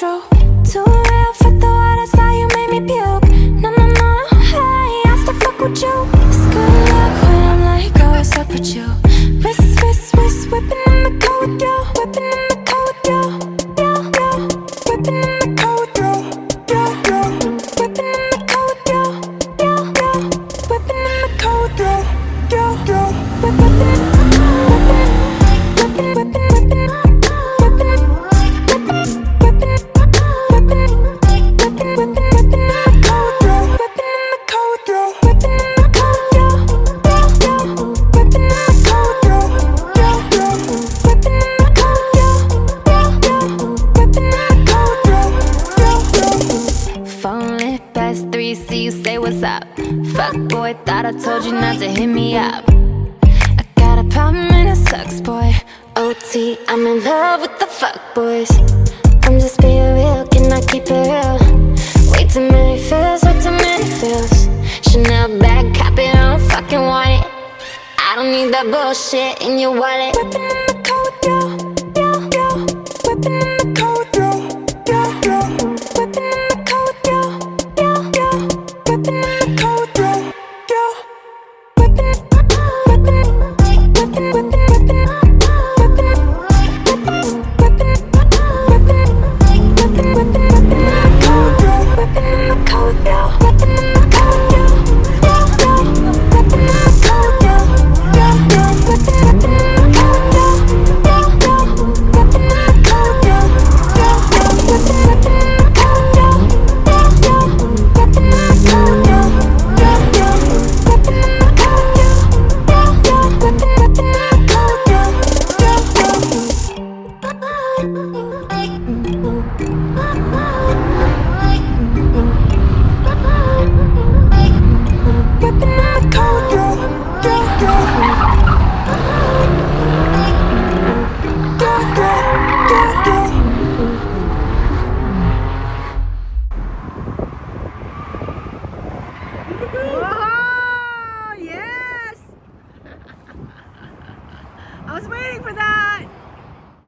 true. Too real for the water, how you made me puke. No, no, no, hey, I still fuck with you. It's good luck when I'm like, oh, what's up with you? Wrist, wrist, wrist, whipping in the car with you. Whipping in the car with you. Yo, yo. Whipping in the car with you. Yo, yo. Whipping in the car with you. Yo, yo. Whipping in the car with you. Yo, yo. Whipping, whipping, whipping, whipping, whipping, whipping. See you say what's up. Fuck boy, thought I told you not to hit me up. I got a problem and it sucks, boy. OT, I'm in love with the fuck boys. I'm just being real, can I keep it real? Way too many feels, way too many feels. Chanel bag, copy, I don't fucking want it. I don't need that bullshit in your wallet. Whipping in the car with you, yo, yo. Whipping in